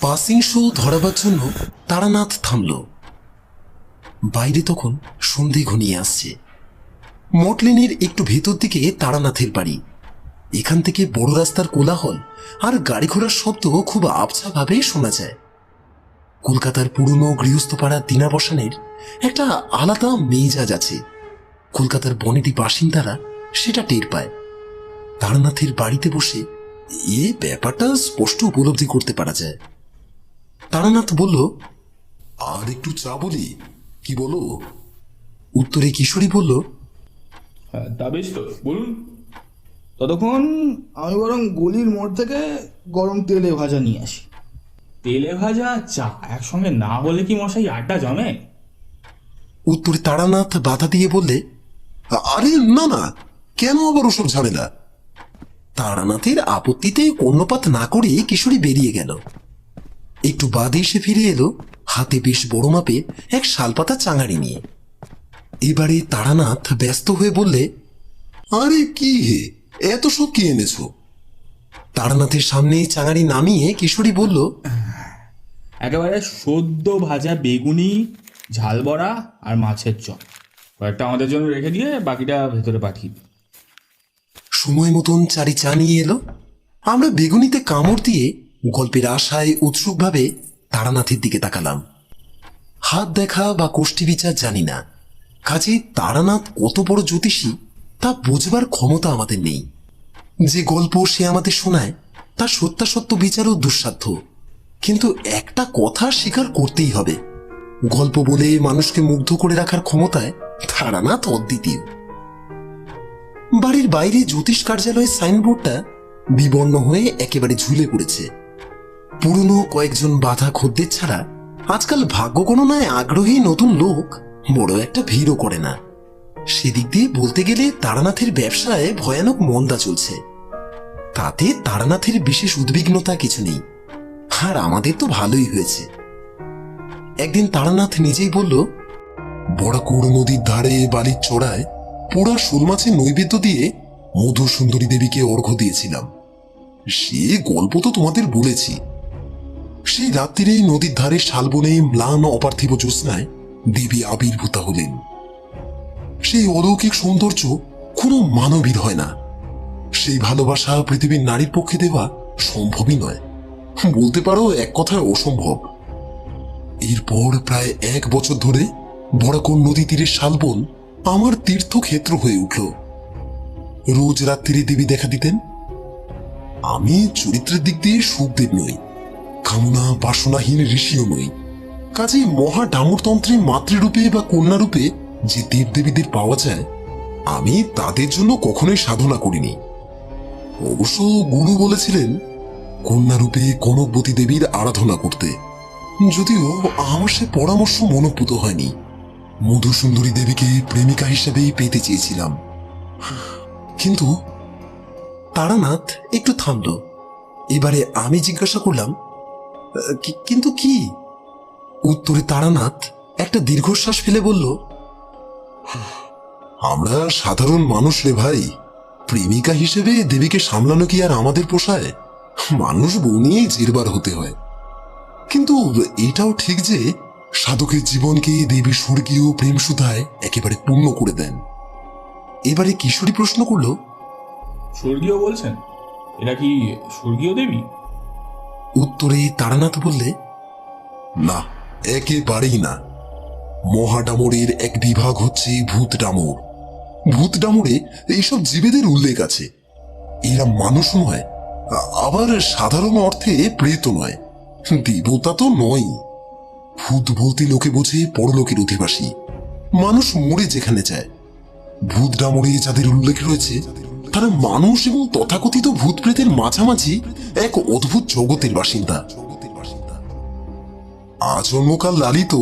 Passing show ধরাবার জন্য তারানাথ থামল। বাইরে তখন সন্ধে ঘনিয়ে আসছে। মটলেনের একটু ভেতর দিকে তারানাথের বাড়ি। এখান থেকে বড় রাস্তার কোলাহল আর গাড়ি ঘোড়ার শব্দ খুব আবছাভাবে শোনা যায়। কলকাতার পুরনো গৃহস্থপাড়া দিনা বসানের একটা আলাদা মেজাজ আছে। কলকাতার বনেদি বাসিন্দারা সেটা টের পায়। তারানাথের বাড়িতে বসে এ ব্যাপারটা স্পষ্ট উপলব্ধি করতে পারা যায়। তারানাথ বলল, আর একটু চা বলি, কি বলো? উত্তরে কিশোরী বলল, হ্যাঁ, তা বেশ তো, বলুন। ততক্ষণ আমি বরং গলির মোড় থেকে গরম তেলে ভাজা নিয়ে আসি। তেলে ভাজা চা একসঙ্গে না হলে কি মশাই আড্ডা জমে? উত্তরে তারানাথ বাধা দিয়ে বললে, আরে না না, কেন আবার ওসব ঝামেলা? তারানাথের আপত্তিতে কর্ণপাত না করে কিশোরী বেরিয়ে গেল। একটু বাদে এসে ফিরে এলো হাতে বেশ বড় মাপের এক শালপাতা চাঙাড়ি নিয়ে। এবারে তারানাথ ব্যস্ত হয়ে বললে, আরে কি হে, এত সব কি এনেছো? তারানাথের সামনে চাঙাড়ি নামিয়ে কিশোরী বলল, একেবারে সদ্য ভাজা বেগুনি, ঝাল বড়া আর মাছের চপ। কয়েকটা আমাদের জন্য রেখে দিয়ে বাকিটা ভেতরে পাঠিয়ে দিই। সময় মতন চারি চা নিয়ে এলো। আমরা বেগুনিতে কামড় দিয়ে গল্পের আশায় উৎসুকভাবে তারানাথের দিকে তাকালাম। হাত দেখা বা কোষ্ঠী বিচার জানি না, কাজে তারানাথ কত বড় জ্যোতিষী তা বুঝবার ক্ষমতা আমাদের নেই। যে গল্প সে আমাদের শোনায় তার সত্যাসত্য বিচারও দুঃসাধ্য। কিন্তু একটা কথা স্বীকার করতেই হবে, গল্প বলে মানুষকে মুগ্ধ করে রাখার ক্ষমতায় তারানাথ অদ্বিতীয়। বাড়ির বাইরে জ্যোতিষ কার্যালয়ের সাইনবোর্ডটা বিবর্ণ হয়ে একেবারে ঝুলে পড়েছে। পুরনো কয়েকজন বাধা খদ্দের ছাড়া আজকাল ভাগ্য গণনায় আগ্রহী নতুন লোক বড় একটা ভিড়ও করে না। সেদিক দিয়ে বলতে গেলে তারানাথের ব্যবসায় ভয়ানক মন্দা চলছে। তাতে তারানাথের বিশেষ উদ্বিগ্নতা কিছু নেই, আর আমাদের তো ভালোই হয়েছে। একদিন তারানাথ নিজেই বলল, বড়াকুড় নদীর ধারে বালির চড়ায় পোড়া শোল মাছের নৈবেদ্য দিয়ে মধু সুন্দরী দেবীকে অর্ঘ্য দিয়েছিলাম। সে গল্প তো তোমাদের বলেছি। সেই রাত্রিরেই নদীর ধারে শালবনে ম্লান অপার্থিব জ্যোৎস্নায় দেবী আবির্ভূতা হলেন। সেই অলৌকিক সৌন্দর্য কোনো মানবীর হয় না। সেই ভালোবাসা পৃথিবীর নারীর পক্ষে দেওয়া সম্ভবই নয়, বলতে পারো এক কথায় অসম্ভব। এরপর প্রায় 1 বছর ধরে বরাকর নদী তীরের শালবন আমার তীর্থক্ষেত্র হয়ে উঠল। রোজ রাত্রিরে দেবী দেখা দিতেন। আমি চরিত্রের দিক দিয়ে সুখদেব নই, কামনা বাসনাহীন ঋষিও নই। কাজে মহা ডামরতন্ত্রে মাতৃরূপে বা কন্যারূপে যে দেবদেবীদের পাওয়া যায়, আমি তাদের জন্য কখনোই সাধনা করিনি। অবশ্য গুরু বলেছিলেন কন্যারূপে কনকবতী দেবীর আরাধনা করতে, যদিও আমার সে পরামর্শ মনোপুত হয়নি। মধুসুন্দরী দেবীকে প্রেমিকা হিসেবেই পেতে চেয়েছিলাম। কিন্তু তারানাথ একটু থামল। এবারে আমি জিজ্ঞাসা করলাম, কিন্তু কি? উত্তরে তারানাথ একটা দীর্ঘশ্বাস ফেলে বলল, আমরা সাধারণ মানুষ রে ভাই, প্রেমিকা হিসেবে দেবীকে সামলানো কি আর আমাদের পোষায়? মানুষ বউ নিয়েই জেরবার হতে হয়। কিন্তু এটাও ঠিক যে সাধকের জীবনকে দেবী স্বর্গীয় প্রেম সুধায় একেবারে পূর্ণ করে দেন। এবারে কিশোরী প্রশ্ন করল, স্বর্গীয় বলছেন? এরা কি স্বর্গীয় দেবী? উত্তরে তারানাথ বললে, না, একেবারেই না। মহাডামরের এক বিভাগ হচ্ছে ভূত ডামর। ভূত ডামরে এইসব জীবেদের উল্লেখ আছে। এরা মানুষ নয়, আবার সাধারণ অর্থে প্রেত নয়, দেবতা তো নয়। ভূত বলতে লোকে বোঝে পরলোকের অধিবাসী, মানুষ মরে যেখানে যায়। ভূত ডামরে যাদের উল্লেখ রয়েছে তারা মানুষ এবং তথাকথিত ভূত প্রেতের মাঝামাঝি এক অদ্ভুত জগতের বাসিন্দা। আজন্মকাল লালিত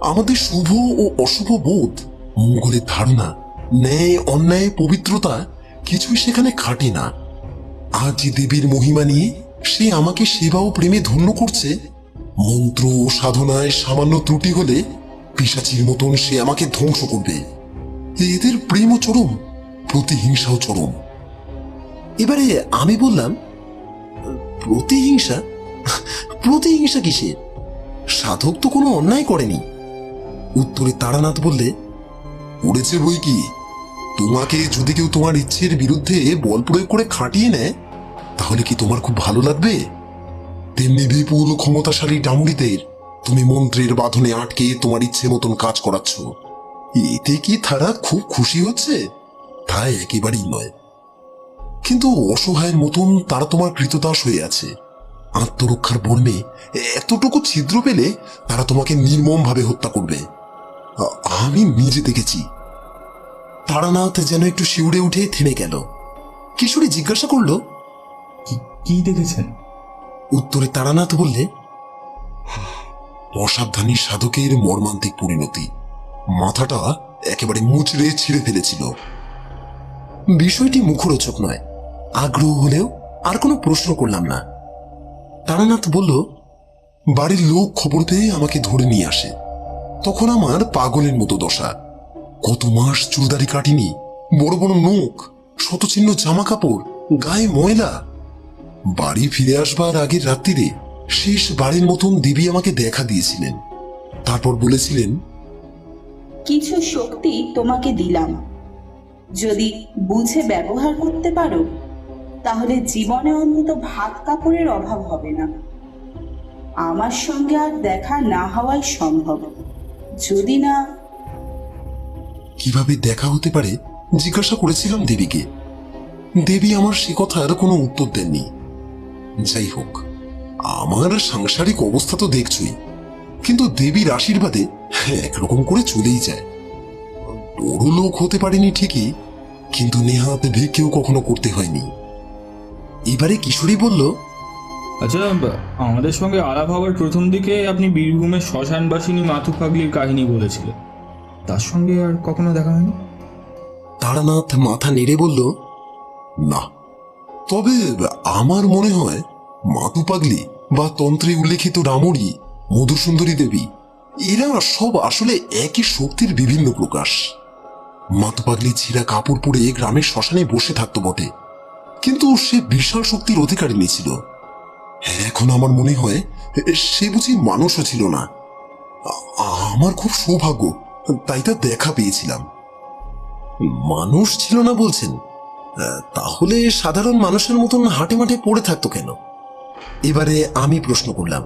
আমাদের শুভ ও অশুভ বোধ, মঙ্গলের ধারণা, ন্যায় অন্যায়, পবিত্রতা কিছুই সেখানে খাটে না। আজ যে দেবীর মহিমা নিয়ে সে আমাকে সেবা ও প্রেমে ধন্য করছে, মন্ত্র ও সাধনায় সামান্য ত্রুটি হলে পিশাচির মতন সে আমাকে ধ্বংস করবে। এদের প্রেমও চরম, প্রতিহিংসাও চরম। এবারে আমি বললাম, প্রতিহিংসা প্রতিহিংসা কিসের? সাধক তো কোনো অন্যায় করেনি। উত্তরে তারানাথ বললে, করেছে বই কি। তোমাকে যদি কেউ তোমার ইচ্ছের বিরুদ্ধে বল প্রয়োগ করে খাটিয়ে নেয়, তাহলে কি তোমার খুব ভালো লাগবে? তেমনি বিপুল ক্ষমতাশালী ডামুরিদের তুমি মন্ত্রের বাঁধনে আটকে তোমার ইচ্ছে মতন কাজ করাচ্ছ। এতে কি তারা খুব খুশি হচ্ছে? তা একেবারেই নয়। কিন্তু অসহায়ের মতন তারা তোমার কৃতদাস হয়ে আছে। আত্মরক্ষার বর্মে এতটুকু ছিদ্র পেলে তারা তোমাকে নির্মম ভাবে হত্যা করবে। আমি নিজে দেখেছি। তারানাথ যেন একটু শিউরে উঠে থেমে গেল। কিশোরী জিজ্ঞাসা করলো, কি দেখেছেন? উত্তরে তারানাথ বললে, অসাবধানী সাধকের মর্মান্তিক পরিণতি। মাথাটা একেবারে মুচড়ে ছিঁড়ে ফেলেছিল। বিষয়টি মুখরোচক নয়। আগ্রহ হলেও আর কোনো প্রশ্ন করলাম না। তারানাথ বলল, বাড়ির লোক খবর পেয়ে আমাকে ধরে নিয়ে আসে। তখন আমার পাগলের মতো দশা। কত মাস চুলদারি কাটিনি, বড় বড় নখ, শতচিহ্ন জামা কাপড়, গায়ে ময়লা। বাড়ি ফিরে আসবার আগের রাত্রিরে শেষ বাড়ির মতন দেবী আমাকে দেখা দিয়েছিলেন। তারপর বলেছিলেন, কিছু শক্তি তোমাকে দিলাম, যদি বুঝে ব্যবহার করতে পারো তাহলে জীবনে অন্তত ভাত কাপড়ের অভাব হবে না। আমার সঙ্গে আর দেখা না হওয়াই সম্ভব। যদি না, কিভাবে দেখা হতে পারে জিজ্ঞাসা করেছিলাম দেবীকে। দেবী আমার সে কথার কোনো উত্তর দেননি। যাই হোক, আমার সাংসারিক অবস্থা তো দেখছই, কিন্তু দেবীর আশীর্বাদে একরকম করে চলেই যায়। বড় লোক হতে পারেনি ঠিকই, কিন্তু নেহাত ভিক্ষেও কখনো করতে হয়নি। এবারে কিশোরী বলল, আচ্ছা, আমাদের সঙ্গে আলাপ হওয়ার প্রথম দিকে আপনি বীরভূমের শ্মশানবাসিনী মাথু পাগলির কাহিনী বলেছিলেন, তার সঙ্গে আর কখনো দেখা হয়নি? তারানাথ মাথা নেড়ে বলল, না। তবে আমার মনে হয় মাতু পাগলি বা তন্ত্রে উল্লেখিত রামড়ি, মধুসুন্দরী দেবী, এরা সব আসলে একই শক্তির বিভিন্ন প্রকাশ। মাতু পাগলি ছিঁড়া কাপড় পরে গ্রামের শ্মশানে বসে থাকতো বটে, কিন্তু সে বিশাল শক্তির অধিকারিণী ছিল। এখন আমার মনে হয় সে বুঝি মানুষও ছিল না। আমার খুব সৌভাগ্য, তাই তার দেখা পেয়েছিলাম। মানুষ ছিল না বলছেন? তাহলে সাধারণ মানুষের মতন হাটে মাঠে পড়ে থাকতো কেন? এবারে আমি প্রশ্ন করলাম।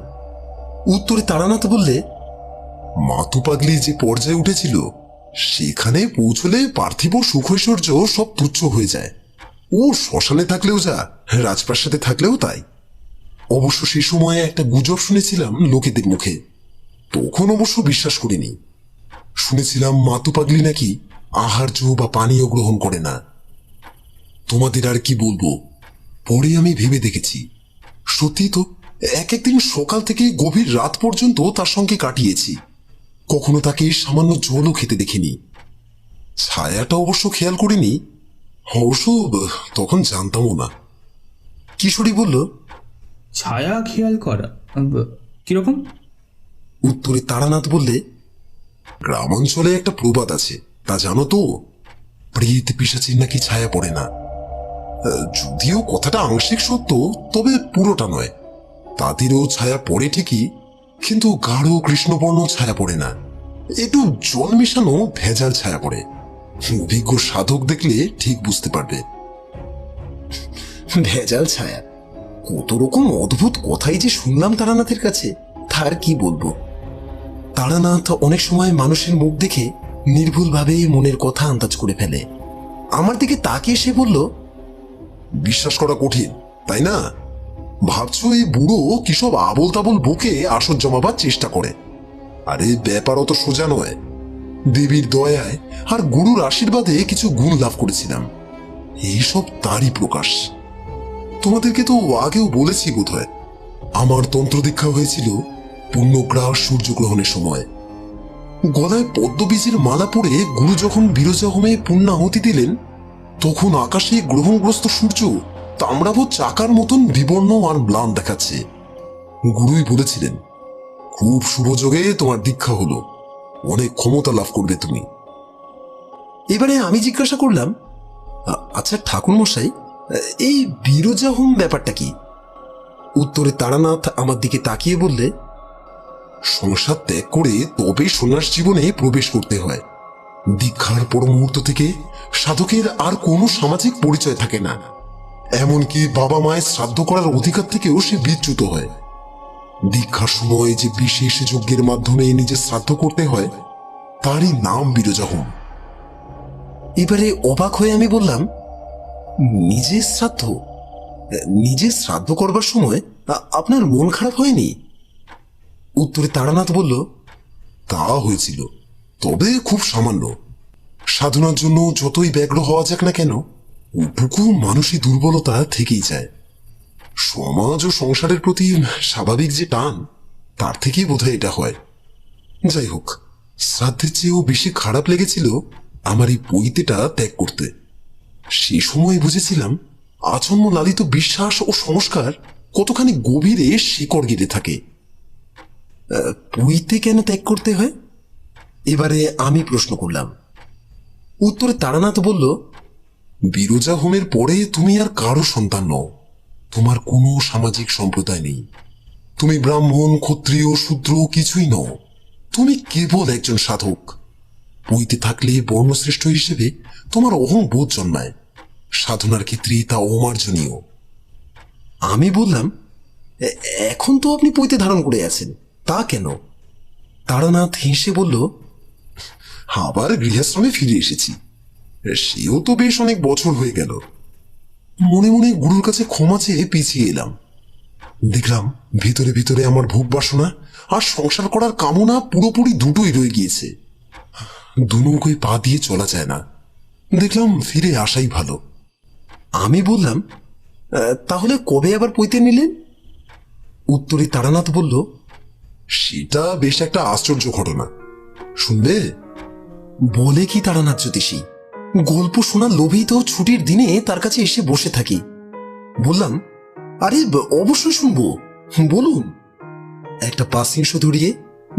উত্তরে তারানাথ বললে, মাতু পাগলি যে পর্যায়ে উঠেছিল সেখানে পৌঁছলে পার্থিব সুখৈশ্বর্য সব তুচ্ছ হয়ে যায়। ও শ্মশানে থাকলেও যা, রাজপ্রাসাদে থাকলেও তাই। অবশ্য সে সময়ে একটা গুজব শুনেছিলাম লোকেদের মুখে, তখন অবশ্য বিশ্বাস করিনি। শুনেছিলাম মাতু পাগলি নাকি আহার্য বা পানীয় গ্রহণ করে না। তোমাদের আর কি বলবো, পরে আমি ভেবে দেখেছি, সত্যি তো একদিন সকাল থেকে গভীর রাত পর্যন্ত তার সঙ্গে কাটিয়েছি। কখনো তাকে সামান্য জলও খেতে দেখিনি। ছায়াটা অবশ্য খেয়াল করিনি, অবশ্য তখন জানতামও না। কিশোরী বলল, ছায়া খেয়াল করা কিরকম? উত্তরে তারানাথ বললে, গ্রামাঞ্চলে একটা প্রবাদ আছে, তা জানো তো? প্রেত পিশাচের নাকি ছায়া পড়ে না। যদিও কথাটা আংশিক সত্য, তবে পুরোটা নয়। তাদেরও ছায়া পড়ে ঠিকই, কিন্তু গাঢ় কৃষ্ণবর্ণ ছায়া পড়ে না। একটু জল মেশানো ভেজাল ছায়া পড়ে। অভিজ্ঞ সাধক দেখলে ঠিক বুঝতে পারবে। ভেজাল ছায়া, কত রকম অদ্ভুত কথাই যে শুনলাম তারানাথের কাছে, তার কি বলবো। তারানাথ অনেক সময় মানুষের মুখ দেখে নির্ভুলভাবে মনের কথা আন্দাজ করে ফেলে। আমার দিকে তাকিয়ে সে বলল, বিশ্বাস করা কঠিন তাই না? ভাবছো এই বুড়ো কি সব আবল তাবল বকে আসর জমাবার চেষ্টা করে? আরে ব্যাপার অত সোজা নয়। দেবীর দয়ায় আর গুরুর আশীর্বাদে কিছু গুণ লাভ করেছিলাম, এইসব তারই প্রকাশ। তোমাদেরকে তো আগেও বলেছি বোধহয়, আমার তন্ত্র দীক্ষা হয়েছিল পূর্ণগ্রাস সূর্যগ্রহণের সময়। গলায় পদ্মবীজের মালা পরে গুরু যখন বিরজা হোমে পূর্ণাহুতি দিলেন, তখন আকাশে গ্রহণগ্রস্ত সূর্য তাম্রাভ চাকার মতন বিবর্ণ আর ম্লান দেখাচ্ছে। গুরুই বলেছিলেন, খুব শুভযোগে তোমার দীক্ষা হলো, অনেক ক্ষমতা লাভ করবে তুমি। এবারে আমি জিজ্ঞাসা করলাম, আচ্ছা ঠাকুর মশাই, এই বিরজা হোম ব্যাপারটা কি? উত্তরে তারানাথ আমার দিকে তাকিয়ে বললে, সংসার ত্যাগ করে তবে সন্ন্যাস জীবনে প্রবেশ করতে হয়। দীক্ষার পর মুহূর্ত থেকে সাধকের আর কোনো সামাজিক পরিচয় থাকে না, এমনকি বাবা মায়ের শ্রাদ্ধ করার অধিকার থেকেও সে বিচ্যুত হয়। দীক্ষার সময় যে বিশেষ যজ্ঞের মাধ্যমে নিজের শ্রাদ্ধ করতে হয়, তারই নাম বিরজা হোম। এবারে অবাক হয়ে আমি বললাম, নিজের শ্রাদ্ধ? নিজের শ্রাদ্ধ করবার সময় আপনার মন খারাপ হয়নি? উত্তরে তারানাথ বলল, তা হয়েছিল, তবে খুব সামান্য। সাধনার জন্য যতই ব্যগ্র হওয়া যাক না কেন, ওটুকু মানসিক দুর্বলতা থেকেই যায়। সমাজ ও সংসারের প্রতি স্বাভাবিক যে টান, তার থেকেই বোধহয় এটা হয়। যাই হোক, শ্রাদ্ধের চেয়েও বেশি খারাপ লেগেছিল আমার এই পৈতেটা ত্যাগ করতে। সে সময় বুঝেছিলাম আজন্ম লালিত বিশ্বাস ও সংস্কার কতখানি গভীরে শিকড় গেড়ে থাকে। পৈতে কেন ত্যাগ করতে হয়? এবারে আমি প্রশ্ন করলাম। উত্তরে তারানাথ বলল, বিরজা হোমের পরে তুমি আর কারো সন্তান নও। তোমার কোনো সামাজিক সম্প্রদায় নেই। তুমি ব্রাহ্মণ, ক্ষত্রিয়, শূদ্র কিছুই নও। তুমি কেবল একজন সাধক। পৈতে থাকলে বর্ণশ্রেষ্ঠ হিসেবে তোমার অহংবোধ জন্মায়। সাধনার ক্ষেত্রে তা অমার্জনীয়। আমি বললাম, এখন তো আপনি পৈতে ধারণ করে আছেন, তা কেন? তারানাথ হেসে বলল, আবার গৃহাশ্রমে ফিরে এসেছি। সেও তো বেশ অনেক বছর হয়ে গেল। মনে মনে গুরুর কাছে ক্ষমা চেয়ে পিছিয়ে এলাম। দেখলাম ভিতরে ভিতরে আমার ভোগ বাসনা আর সংসার করার কামনা পুরোপুরি দুটোই রয়ে গিয়েছে। দুনৌকোয় পা দিয়ে চলা যায় না। দেখলাম ফিরে আসাই ভালো। আমি বললাম, তাহলে কবে আবার পৈতে নিলেন? উত্তরে তারানাথ বলল, সেটা বেশ একটা আশ্চর্য ঘটনা, শুনবে? বলে কি তারানাথ জ্যোতিষী, গল্প শোনার লোভেই তো ছুটির দিনে তার কাছে এসে বসে থাকি। বললাম, আরে অবশ্যই শুনবো, বলুন। একটা পাশিংশ ধরিয়ে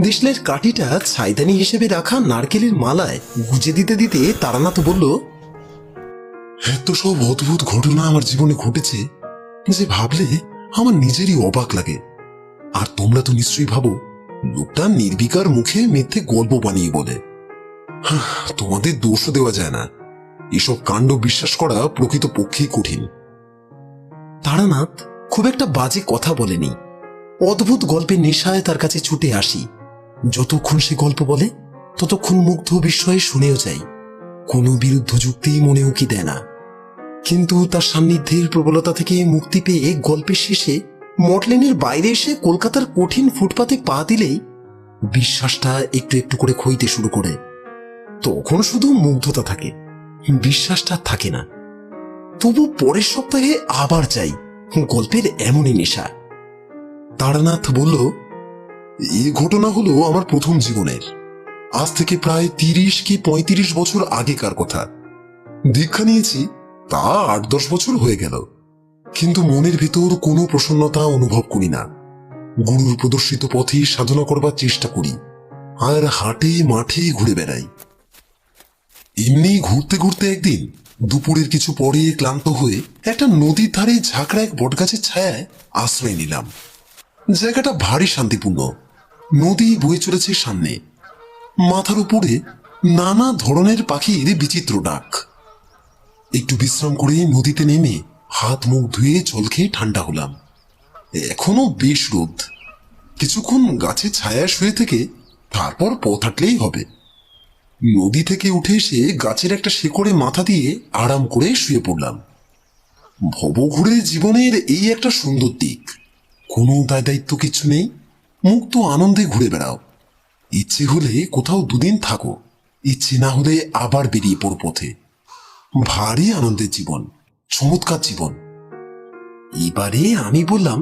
দেশলের কাঠিটা ছাইদানি হিসেবে রাখা নারকেলের মালায় গুজে দিতে দিতে তারানাথ বলল, এত সব অদ্ভুত ঘটনা আমার জীবনে ঘটেছে যে ভাবলে আমার নিজেরই অবাক লাগে। আর তোমরা তো নিশ্চয়ই ভাবো লোকটা নির্বিকার মুখে মিথ্যে গল্প বানিয়ে বলে। তোমাদের দোষও দেওয়া যায় না, এসব কাণ্ড বিশ্বাস করা প্রকৃত পক্ষেই কঠিন। তারানাথ খুব একটা বাজে কথা বলেনি। অদ্ভুত গল্পের নেশায় তার কাছে ছুটে আসি। যতক্ষণ সে গল্প বলে ততক্ষণ মুগ্ধ বিস্ময়ে শুনেও যাই। কোনো বিরুদ্ধ যুক্তি মনেও কি দেয় না। কিন্তু তার সান্নিধ্যের প্রবলতা থেকে মুক্তি পেয়ে গল্পের শেষে মটলেনের বাইরে এসে কলকাতার কঠিন ফুটপাতে পা দিলেই বিশ্বাসটা একটু একটু করে ক্ষইতে শুরু করে। তখন শুধু মুগ্ধতা থাকে, বিশ্বাসটা থাকে না। তবু পরের সপ্তাহে আবার যাই, গল্পের এমনই নেশা। তারানাথ বলল, এই ঘটনা হলো আমার প্রথম জীবনের। আজ থেকে প্রায় 30 কি 35 বছর আগেকার কথা। দীক্ষা নিয়েছি তা 8-10 বছর হয়ে গেল, কিন্তু মনের ভিতর কোনো প্রসন্নতা অনুভব করি না। গুরুর প্রদর্শিত পথে সাধনা করবার চেষ্টা করি আর হাটে মাঠে ঘুরে বেড়াই। এমনি ঘুরতে ঘুরতে একদিন দুপুরের কিছু পরে ক্লান্ত হয়ে একটা নদীর ধারে ঝাঁকড়া এক বটগাছের ছায়ায় আশ্রয় নিলাম। জায়গাটা ভারী শান্তিপূর্ণ। নদী বয়ে চলেছে সামনে, মাথার উপরে নানা ধরনের পাখির বিচিত্র ডাক। একটু বিশ্রাম করে নদীতে নেমে হাত মুখ ধুয়ে জল খেয়ে ঠান্ডা হলাম। এখনো বেশ রোদ। কিছুক্ষণ গাছের ছায়ায় শুয়ে থেকে তারপর পথ হাঁটলেই হবে। নদী থেকে উঠে এসে গাছের একটা শেকড়ে মাথা দিয়ে আরাম করে শুয়ে পড়লাম। ভবঘুরে জীবনের এই একটা সুন্দর দিক। কোনো দায় দায়িত্ব কিছু নেই, মুক্ত আনন্দে ঘুরে বেড়াও। ইচ্ছে হলে কোথাও দুদিন থাকো, ইচ্ছে না হলে আবার বেরিয়ে পড়ো পথে। ভারী আনন্দের জীবন, চমৎকার জীবন। এবারে আমি বললাম,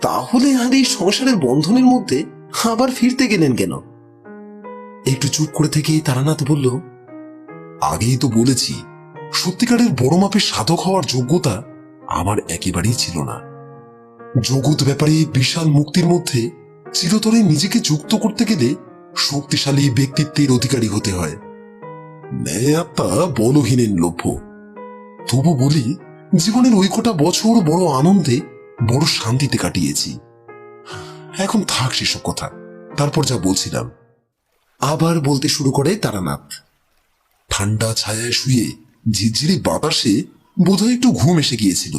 তাহলে আর এই সংসারের বন্ধনের মধ্যে আবার ফিরতে গেলেন কেন? একটু চুপ করে থেকে তারানাথ বলল, আগেই তো বলেছি সত্যিকারের বড় মাপের সাধক হওয়ার যোগ্যতা আমার একেবারেই ছিল না। জগৎ ব্যাপারে বিশাল মুক্তির মধ্যে চিরতরে নিজেকে যুক্ত করতে গেলে শক্তিশালী ব্যক্তিত্বের অধিকারী হতে হয়। ন্যায় আত্মা বলহীনের লভ্য। তবু বলি, জীবনের ওই কটা বছর বড় আনন্দে বড় শান্তিতে কাটিয়েছি। এখন থাক সেসব কথা। তারপর যা বলছিলাম, আবার বলতে শুরু করে তারানাথ। ঠান্ডা ছায়ায় শুয়ে ঝিরঝিরি বাতাসে বোধহয় একটু ঘুম এসে গিয়েছিল।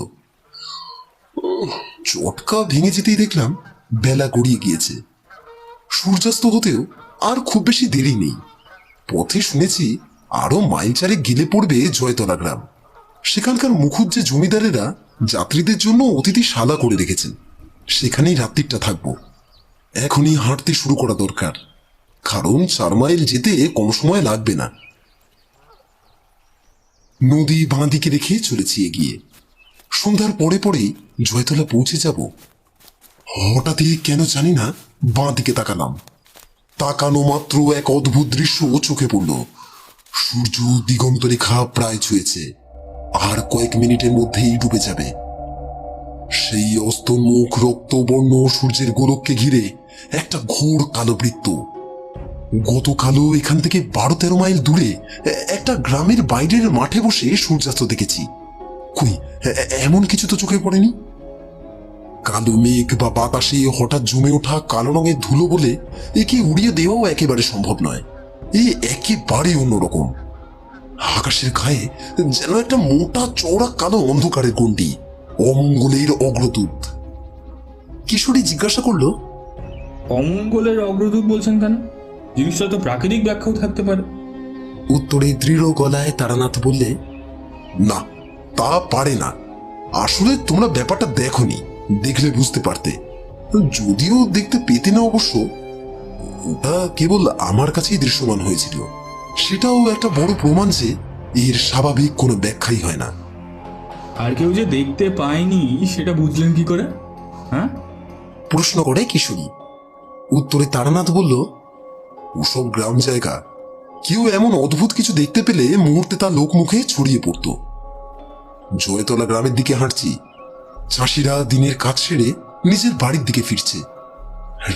চটকা ভেঙে যেতেই দেখলাম বেলা গড়িয়ে গিয়েছে। সূর্যাস্ত হতেও আর খুব বেশি দেরি নেই। পথে শুনেছি আরো মাইল চারেক গেলে পড়বে জয়তলা গ্রাম। সেখানকার মুখুজ্জে জমিদারেরা যাত্রীদের জন্য অতিথিশালা করে রেখেছেন। সেখানেই রাত্রিটা থাকবো। এখনই হাঁটতে শুরু করা দরকার, কারণ 4 মাইল যেতে কম সময় লাগবে না। নদী বাঁ দিকে রেখে চলেছি এগিয়ে। সন্ধ্যার পরে পরেই জয়তলা পৌঁছে যাব। হঠাৎই কেন জানি না বাঁ দিকে তাকালাম। তাকানো মাত্র এক অদ্ভুত দৃশ্য চোখে পড়ল। সূর্য দিগন্ত রেখা প্রায় ছুঁয়েছে, আর কয়েক মিনিটের মধ্যেই ডুবে যাবে। সেই অস্তমুখ রক্তবর্ণ সূর্যের গোলককে ঘিরে একটা ঘোর কালো বৃত্ত। গতকালও এখান থেকে 12-13 মাইল দূরে একটা গ্রামের বাইরের মাঠে বসে সূর্যাস্ত দেখেছি। কই, এমন কিছু তো চোখে পড়েনি। কালো মেঘ বা বাতাসে হঠাৎ জমে ওঠা কালো রঙের ধুলো বলে একে উড়িয়ে দেওয়াও একেবারে সম্ভব নয়। এ একেবারে অন্যরকম। আকাশের গায়ে যেন একটা মোটা চওড়া কালো অন্ধকারের গণ্ডি, অমঙ্গলের অগ্রদূত। কিশোরী জিজ্ঞাসা করলো, অমঙ্গলের অগ্রদূত বলছেন কেন? জিনিসটা তো প্রাকৃতিক ব্যাখ্যাও থাকতে পারে। উত্তরে দৃঢ় গলায় তারানাথ বললে, না, তা পারে না। আসলে তোমরা ব্যাপারটা দেখোনি, দেখলে বুঝতে পারতে। যদিও দেখতে পেতে না অবশ্য, ওটা কেবল আমার কাছেই দৃশ্যমান হয়েছিল। সেটাও একটা বড় প্রমাণ যে এর স্বাভাবিক কোনো ব্যাখ্যাই হয় না। আর কেউ যে দেখতে পায়নি সেটা বুঝলেন কি করে? হ্যাঁ, প্রশ্ন করে কিশোরী। উত্তরে তারানাথ বলল, ওসব গ্রাম জায়গা, কেউ এমন অদ্ভুত কিছু দেখতে পেলে মুহূর্তে তা লোকমুখে ছড়িয়ে পড়ত। জয়তলা গ্রামের দিকে হাঁটছি। চাষিরা দিনের কাজ সেরে নিজের বাড়ির দিকে ফিরছে।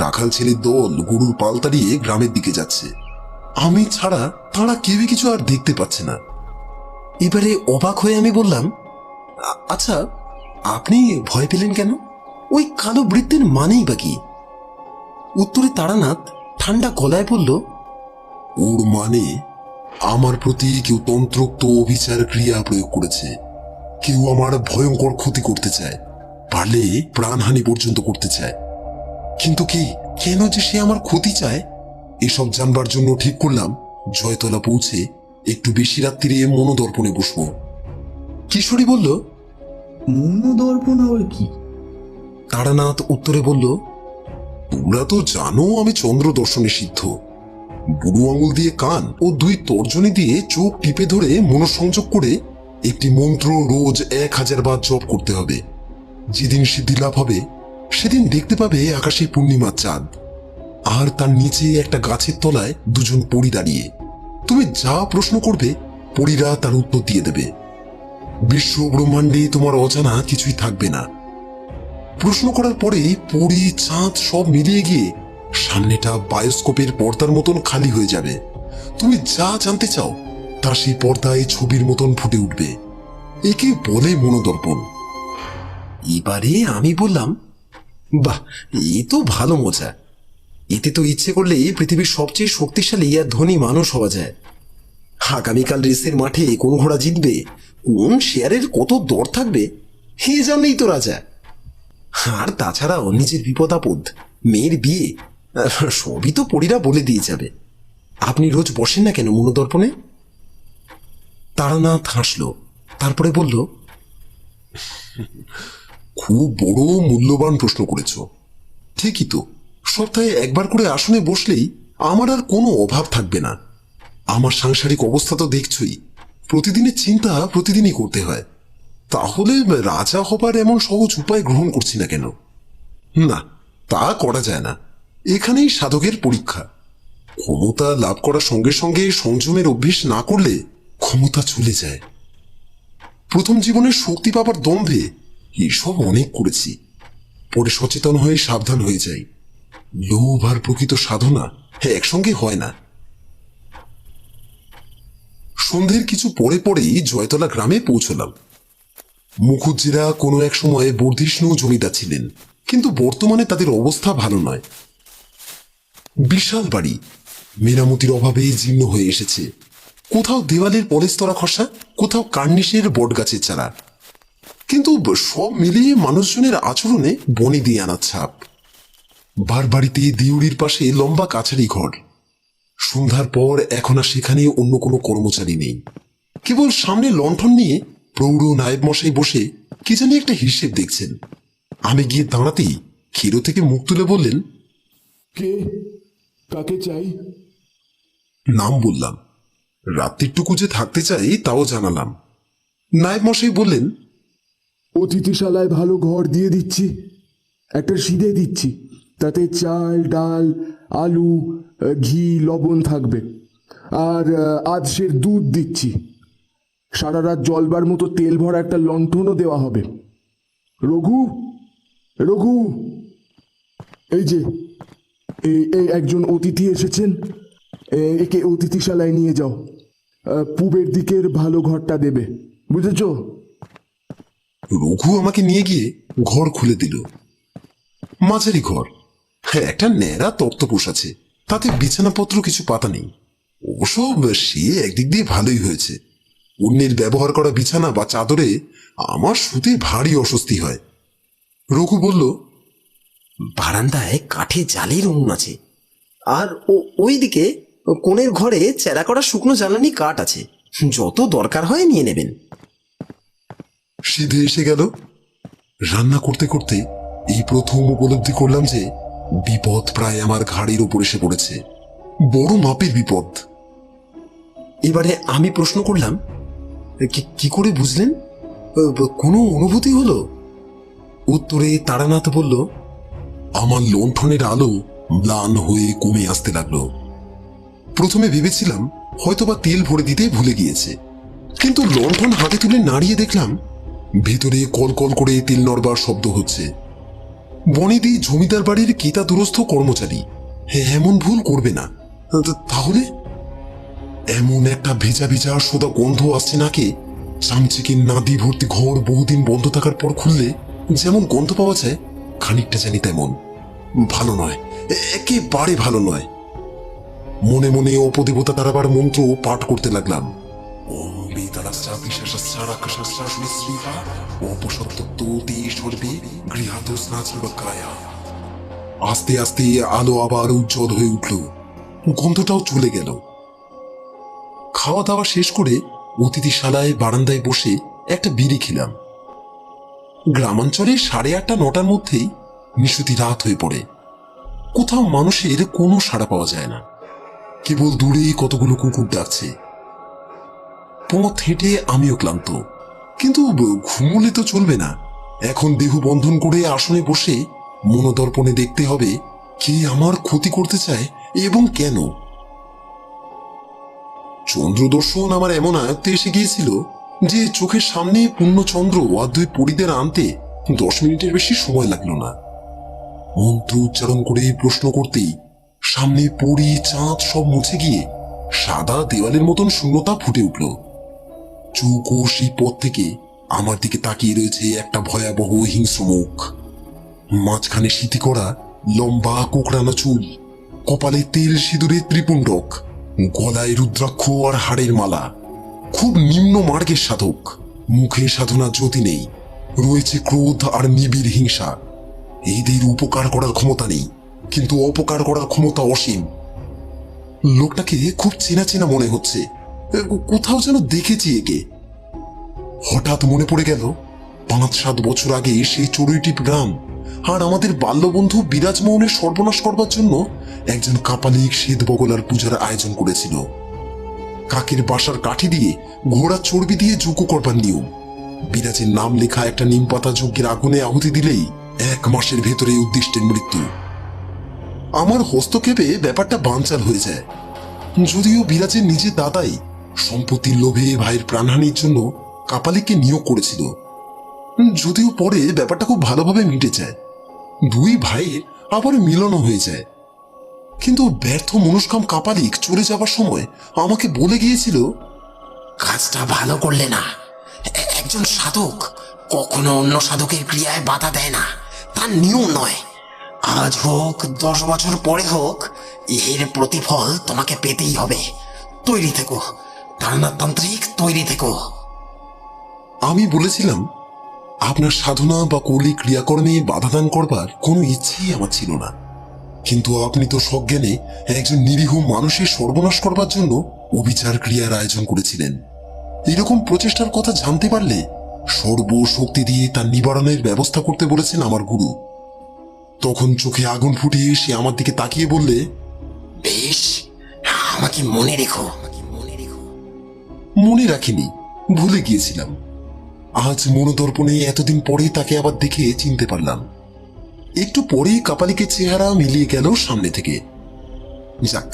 রাখাল ছেলের দল গরুর পাল তাড়িয়ে গ্রামের দিকে যাচ্ছে। আমি ছাড়া তারা কেউই কিছু আর দেখতে পাচ্ছে না। এবারে অবাক হয়ে আমি বললাম, আচ্ছা, আপনি ভয় পেলেন কেন? ওই কালো বৃত্তের মানেই বা কি? উত্তরে তারানাথ ঠান্ডা গলায় বলল, ওর মানে আমার প্রতি কেউ তন্ত্রোক্ত অভিচার ক্রিয়া প্রয়োগ করেছে। কেউ আমার ভয়ঙ্কর ক্ষতি করতে চায়, পারলে প্রাণহানি পর্যন্ত করতে চায়। কিন্তু কি, কেন যে সে আমার ক্ষতি চায়, এসব জানবার জন্য ঠিক করলাম জয়তলা পৌঁছে একটু বেশি রাত্রিরে মনোদর্পণে বসবো। কিশোরী বলল, মনোদর্পণ আবার কি? তারানাথ উত্তরে বলল, তোমরা তো জানো আমি চন্দ্র দর্শনে সিদ্ধ। বুড়ো আঙুল দিয়ে কান ও 2 তর্জনী দিয়ে চোখ টিপে ধরে মনোসংযোগ করে একটি মন্ত্র রোজ 1000 বার জপ করতে হবে। যেদিন সিদ্ধি লাভ হবে সেদিন দেখতে পাবে আকাশে পূর্ণিমার চাঁদ, আর তার নিচে একটা গাছের তলায় 2 পরী দাঁড়িয়ে। তুমি যা প্রশ্ন করবে পরীরা তার উত্তর দিয়ে দেবে। বিশ্ব ব্রহ্মাণ্ডে তোমার অজানা কিছুই থাকবে না। প্রশ্ন করার পরে পরী চাঁদ সব মিলিয়ে গিয়ে সামনেটা বায়োস্কোপের পর্দার মতন খালি হয়ে যাবে। তুমি যা জানতে চাও তা সেই পর্দায় ছবির মতন ফুটে উঠবে। একে বলে মনোদর্পণ। এবারে আমি বললাম, বাহ, এ তো ভালো মজা। এতে তো ইচ্ছে করলে পৃথিবীর সবচেয়ে শক্তিশালী আর ধনী মানুষ হওয়া যায়। আগামীকাল রেসের মাঠে কোন ঘোড়া জিতবে, কোন শেয়ারের কত দর থাকবে, হে জানলেই তো রাজা। আর তাছাড়াও নিজের বিপদ আপদ, মেয়ের বিয়ে, সবই তো পরীরা বলে দিয়ে যাবে। আপনি রোজ বসেন না কেন মনোদর্পণে? তারানাথ হাসল, তারপরে বলল, খুব বড় মূল্যবান প্রশ্ন করেছ। ঠিকই তো, সপ্তাহে একবার করে আসনে বসলেই আমার আর কোনো অভাব থাকবে না। আমার সাংসারিক অবস্থা তো দেখছই, প্রতিদিনের চিন্তা প্রতিদিনই করতে হয়। তাহলে রাজা হবার এমন সহজ উপায় গ্রহণ করছি না কেন? না, তা করা যায় না। এখানেই সাধকের পরীক্ষা। ক্ষমতা লাভ করার সঙ্গে সঙ্গে সংযমের অভ্যেস না করলে ক্ষমতা চলে যায়। প্রথম জীবনের শক্তি পাবার দম্ভে এসব অনেক করেছি, পরে সচেতন হয়ে সাবধান হয়ে যাই। লোভ আর প্রকৃত সাধনা একসঙ্গে হয় না। সন্ধ্যের কিছু পরে পরেই জয়তলা গ্রামে পৌঁছলাম। মুখুজ্জিরা কোনো এক সময় বর্ধিষ্ণু জমিদার ছিলেন, কিন্তু বর্তমানে তাদের অবস্থা ভালো নয়। বিশাল বাড়ি মেরামতির অভাবে জীর্ণ হয়ে এসেছে। কোথাও দেওয়ালের পলেস্তরা খসা, কোথাও কার্নিশের বটগাছের চারা, কিন্তু সব মিলিয়ে মানুষজনের আচরণে বনে দিয়ে আনার ছাপ। বারবাড়িতে দিউড়ির পাশে লম্বা কাছারি ঘর। সন্ধ্যার পর এখন আর সেখানে অন্য কোনো কর্মচারী নেই। কেবল সামনে লণ্ঠন নিয়ে প্রৌঢ় নায়েব মশাই বসে কি জানি একটা হিসেব দেখছেন। আমি গিয়ে দাঁড়াতেই ক্ষীর থেকে মুখ তুলে বললেন, কে, কাকে চাই? নাম বললাম। রাত্রিটুকু যে থাকতে চাই তাও জানালাম। নায়েব মশাই বললেন, অতিথিশালায় ভালো ঘর দিয়ে দিচ্ছি, একটা সিধে দিচ্ছি, তাতে চাল ডাল আলু ঘি লবণ থাকবে, আর আধশের দুধ দিচ্ছি। সারা রাত জ্বলবার মতো তেল ভরা একটা লণ্ঠনও দেওয়া হবে। রঘু, রঘু, এই যে এই একজন অতিথি এসেছেন, একে অতিথিশালায় নিয়ে যাও। পূবের দিকের ভালো ঘরটা দেবে, বুঝেছ? রঘু আমাকে নিয়ে গিয়ে ঘর খুলে দিল। মাঝারি ঘর, হ্যাঁ, একটা ন্যাড়া তক্তপোষ আছে, তাতে বিছানাপত্র কিছু পাতা নেই। অবশ্য সে একদিক দিয়ে ভালোই হয়েছে। অন্যের ব্যবহার করা বিছানা বা চাদরে আমার শুতে ভারী অস্বস্তি হয়। রঘু বলল, বারান্দায় কাঠে জালের উনুন আছে, আর ওইদিকে কোণের ঘরে চেরা করা শুকনো জ্বালানি কাঠ আছে, যত দরকার হয় নিয়ে নেবেন। সিধে এসে গেল। রান্না করতে করতে এই প্রথম উপলব্ধি করলাম যে বিপদ প্রায় আমার ঘাড়ের ওপর এসে পড়েছে। বড় মাপের বিপদ। এবারে আমি প্রশ্ন করলাম, কি করে বুঝলেন? কোনো অনুভূতি হলো? উত্তরে তারানাথ বলল, আমার লণ্ঠনের আলো ম্লান হয়ে কমে আসতে লাগলো। প্রথমে ভেবেছিলাম হয়তোবা তেল ভরে দিতে ভুলে গিয়েছে, কিন্তু লণ্ঠন হাতে তুলে নাড়িয়ে দেখলাম ভেতরে কলকল করে তেল নড়বার শব্দ হচ্ছে। বনেদি জমিদার বাড়ির কিতা দুরস্থ কর্মচারী, এমন ভুল করবে না। তাহলে এমন একটা ভেজা ভেজা সোদা গন্ধ আসছে নাকে। চামচিকে নাদি ভর্তি ঘর বহুদিন বন্ধ থাকার পর খুললে যেমন গন্ধ পাওয়া যায়, খানিকটা জানি তেমন। ভালো নয়, একেবারে ভালো নয়। মনে মনে অপদেবতা তারাবার মন্ত্র পাঠ করতে লাগলাম। আস্তে আস্তে আলো আবার উজ্জ্বল হয়ে উঠল, গন্ধটাও চলে গেল। খাওয়া দাওয়া শেষ করে অতিথিশালায় বারান্দায় বসে একটা বিড়ি খেলাম। গ্রামাঞ্চলে 8:30-9টার মধ্যেই নিশুতি রাত হয়ে পড়ে। কোথাও মানুষের কোনো সাড়া পাওয়া যায় না, কেবল দূরে কতগুলো কুকুর ডাকছে। পথ হেঁটে আমিও ক্লান্ত, কিন্তু ঘুমলে তো চলবে না। এখন দেহ বন্ধন করে আসনে বসে মনোদর্পণে দেখতে হবে কে আমার ক্ষতি করতে চায় এবং কেন। চন্দ্রদর্শন আমার এমন আয়ত্তে এসে গিয়েছিল যে চোখের সামনে পূর্ণচন্দ্র আর 2 পরীদের আনতে 10 মিনিটের বেশি সময় লাগলো না। মন্ত্র উচ্চারণ করে প্রশ্ন করতেই সামনে পরী চাঁদ সব মুছে গিয়ে সাদা দেওয়ালের মতন শূন্যতা ফুটে উঠল। চৌকো সেই পথ থেকে আমার দিকে তাকিয়ে রয়েছে একটা ভয়াবহ হিংস্র মুখ। মাঝখানে সিঁথি করা লম্বা কোকড়ানো চুল, কপালে তেল সিঁদুরে ত্রিপুণ্ডক, গলায় রুদ্রাক্ষ আর হাড়ের মালা। খুব নিম্ন মার্গের সাধক, মুখে সাধনা জ্যোতি নেই, রয়েছে ক্রোধ আর নিবিড় হিংসা। এদের উপকার করার ক্ষমতা নেই, কিন্তু অপকার করার ক্ষমতা অসীম। লোকটাকে খুব চেনা চেনা মনে হচ্ছে, কোথাও যেন দেখেছি একে। হঠাৎ মনে পড়ে গেল 5-7 বছর আগে সেই চড়ুইটিপ গ্রাম, আর আমাদের বাল্যবন্ধু বিরাজমোহনের সর্বনাশ করবার জন্য একজন কাপালিক শ্বেত বগলার পূজার আয়োজন করেছিল। কাকের বাসার কাঠি দিয়ে ঘোড়া চর্বি দিয়ে যজ্ঞ করবার নিয়ম। বিরাজের নাম লেখা একটা নিম পাতা যজ্ঞের আগুনে আহুতি দিলেই 1 মাসের ভেতরে উদ্দিষ্টের মৃত্যু। আমার হস্তক্ষেপে ব্যাপারটা বানচাল হয়ে যায়। যদিও বিরাজের নিজের দাদাই সম্পত্তির লোভে ভাইয়ের প্রাণহানির জন্য কাপালিককে নিয়োগ করেছিল, যদিও পরে ব্যাপারটা খুব ভালোভাবে মিটে যায়, 2 ভাইয়ের আবার মিলনও হয়ে যায়। কিন্তু ব্যর্থ মনস্কাম কাপালিক চলে যাবার সময় আমাকে বলে গিয়েছিল, কাজটা ভালো করলে না, একজন সাধক কখনো অন্য সাধকের ক্রিয়ায় বাধা দেয় না, তার নিয়ম নয়। আজ হোক 10 বছর পরে হোক, এর প্রতিফল তোমাকে পেতেই হবে। তৈরি থেকো তারানাথ তান্ত্রিক, তৈরি থেকো। আমি বলেছিলাম আপনার সাধনা বা কৌলিক ক্রিয়াকর্মে বাধাদান করবার কোনো ইচ্ছেই আমার ছিল না, কিন্তু আপনি তো সজ্ঞানে একজন নিরীহ মানুষের সর্বনাশ করবার জন্য অবিচার ক্রিয়ার আয়োজন করেছিলেন। এরকম প্রচেষ্টার কথা জানতে পারলে সর্বশক্তি দিয়ে তার নিবারণের ব্যবস্থা করতে বলেছেন আমার গুরু। তখন চোখে আগুন ফুটিয়ে সে আমার দিকে তাকিয়ে বললে, বেশ, আমাকে মনে রেখো। মনে রাখিনি, ভুলে গিয়েছিলাম। আজ মনোদর্পণে এতদিন পরে তাকে আবার দেখে চিনতে পারলাম। একটু পরেই কাপালিকে চেহারা মিলিয়ে গেল সামনে থেকে। যাক,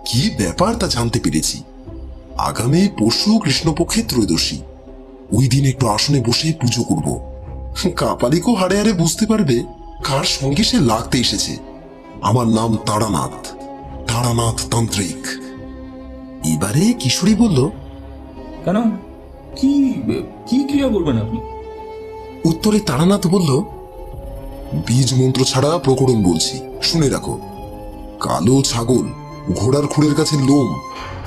কি ব্যাপার তা জানতে পেরেছি। আগামী পরশু কৃষ্ণপক্ষে ত্রয়োদশী, ওই দিন একটু আসনে বসে পুজো করব। কাপালিকও হাড়ে হাড়ে বুঝতে পারবে কার সঙ্গে সে লাগতে এসেছে। আমার নাম তারানাথ, তারানাথ তান্ত্রিক। এবারে কিশোরী বলল, কেন, কি কি ক্রিয়া করবেন আপনি? উত্তরে তারানাথ বলল, বীজ মন্ত্র ছাড়া প্রকরণ বলছি, শুনে রাখো। কালো ছাগল, ঘোড়ার খুঁড়ের কাছে লোম,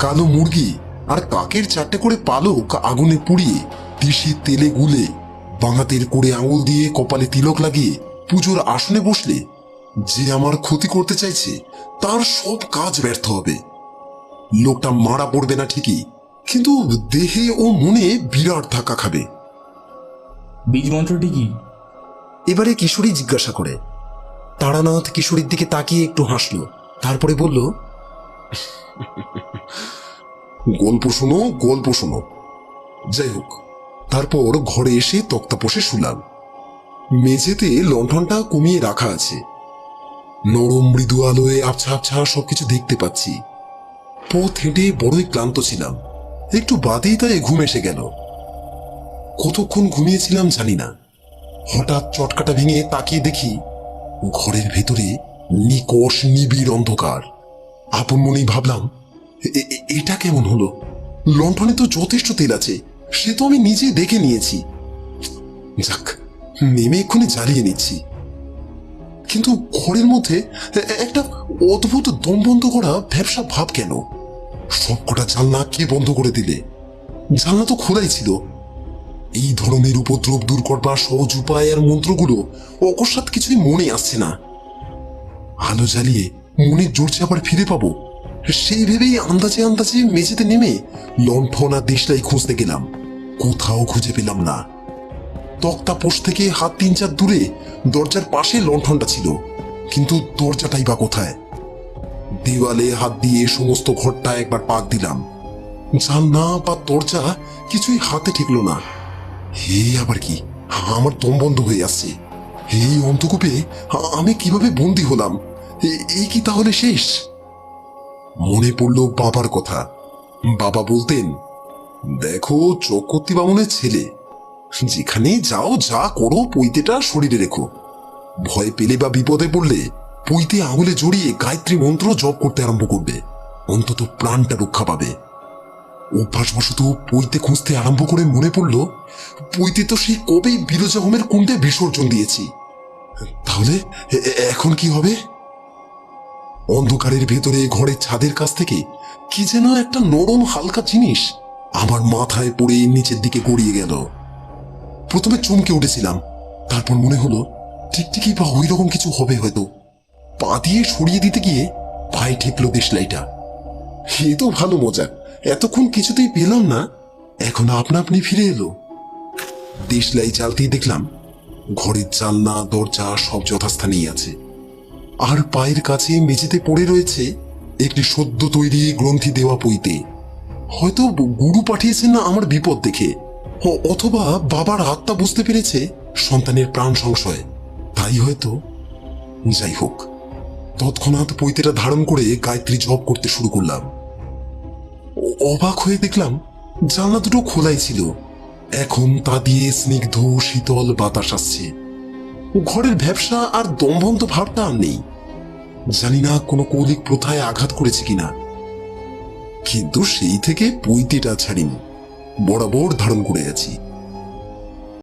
কালো মুরগি আর কাকের 4টে করে পালক আগুনে পুড়িয়ে তিসি তেলে গুলে বাঙাতের করে আঙুল দিয়ে কপালে তিলক লাগিয়ে পুজোর আসনে বসলে যে আমার ক্ষতি করতে চাইছে তার সব কাজ ব্যর্থ হবে। লোকটা মারা পড়বে না ঠিকই, কিন্তু দেহে ও মনে বিরাট ধাক্কা খাবে। বীজ মন্ত্রটি কি? এবারে কিশোরী জিজ্ঞাসা করে। তারানাথ কিশোরীর দিকে তাকিয়ে একটু হাসলো, তারপরে বলল, গল্প শোনো, গল্প শোনো। যাই হোক, তারপর ঘরে এসে তক্তাপোষে শুলাম। মেঝেতে লণ্ঠনটা কমিয়ে রাখা আছে। নরম মৃদু আলোয় আবছা আবছা সবকিছু দেখতে পাচ্ছি। পথ হেঁটে বড়ই ক্লান্ত ছিলাম, একটু বাদেই তাই ঘুম এসে গেল। কতক্ষণ ঘুমিয়েছিলাম জানি না। হঠাৎ চটকাটা ভেঙে তাকিয়ে দেখি ঘরের ভেতরে নিকষ নিবিড় অন্ধকার। আপন মনেই ভাবলাম, এটা কেমন হলো? লণ্ঠনে তো যথেষ্ট তেল আছে, সে তো আমি নিজে দেখে নিয়েছি। যাক, নেমে এক্ষুনি জ্বালিয়ে নিচ্ছি। কিন্তু ঘরের মধ্যে একটা অদ্ভুত দম বন্ধ করা ভ্যাপসা ভাব কেন? সবকটা জানলা কে বন্ধ করে দিলে? জানলা তো খোলাই ছিল। এই ধরনের উপদ্রব দূর করবার সহজ উপায় আর মন্ত্রগুলো অকস্মাৎ কিছুই মনে আসছে না। আলো জ্বালিয়ে মনের জোরছে আবার ফিরে পাবো, সেই ভেবেই আন্দাজে আন্দাজে মেঝেতে নেমে লণ্ঠন আর দেশলাই খুঁজতে গেলাম। কোথাও খুঁজে পেলাম না। তক্তাপোষ থেকে হাত 3-4 দূরে দরজার পাশে লণ্ঠনটা ছিল, কিন্তু দরজাটাই বা কোথায়? দেওয়ালে হাত দিয়ে সমস্ত ঘরটা একবার পাক দিলাম। জানলা বা দরজা কিছুই হাতে ঠেকলো না। হে আবার কি, আমার দম বন্ধ হয়ে আসছে। এই অন্ধকূপে আমি কিভাবে বন্দী হলাম? এই কি তাহলে শেষ? মনে পড়ল বাবার কথা। বাবা বলতেন, দেখো চক্রবর্তী বামুনের ছেলে, যেখানে যাও যা করো পৈতেটা শরীরে রেখো। ভয় পেলে বা বিপদে পড়লে পৈতে আঙুলে জড়িয়ে গায়ত্রী মন্ত্র জপ করতে আরম্ভ করবে, অন্তত প্রাণটা রক্ষা পাবে। অভ্যাসবশত পৈতে খুঁজতে আরম্ভ করে মনে পড়ল, পৈতে তো সেই কবেই বিরজা হোমের কুণ্ডে বিসর্জন দিয়েছি। তাহলে এখন কি হবে? অন্ধকারের ভেতরে ঘরের ছাদের কাছ থেকে কি যেন একটা নরম হালকা জিনিস আমার মাথায় পড়ে নিচের দিকে গড়িয়ে গেল। প্রথমে চমকে উঠেছিলাম, তারপর মনে হলো ঠিকই বা ওই রকম কিছু হবে হয়তো। পা দিয়ে সরিয়ে দিতে গিয়ে পায়ে ঠেকলো দেশলাইটা। এ তো ভালো মজা, এতক্ষণ কিছুতেই পেলাম না, এখন আপনা আপনি ফিরে এলো। দেশলাই চালতেই দেখলাম ঘরের জানলা দরজা সব যথাস্থানেই আছে, আর পায়ের কাছে মেঝেতে পড়ে রয়েছে একটি সদ্য তৈরি গ্রন্থি দেওয়া পৈতে। হয়তো গুরু পাঠিয়েছেন না আমার বিপদ দেখে, অথবা বাবার আত্মা বুঝতে পেরেছে সন্তানের প্রাণ সংশয়, তাই হয়তো। যাই হোক, তৎক্ষণাৎ পৈতেটা ধারণ করে গায়ত্রী জপ করতে শুরু করলাম। অবাক হয়ে দেখলাম জানলা দুটো খোলাই ছিল, এখন তা দিয়ে স্নিগ্ধ শীতল বাতাস আসছে। ঘরের ভ্যাপসা আর দমবন্ধ ভাবটা আর নেই। জানি না কোনো কৌলিক প্রথায় আঘাত করেছে কিনা, কিন্তু সেই থেকে পৈতেটা ছাড়িনি, বরাবর ধারণ করে আছি।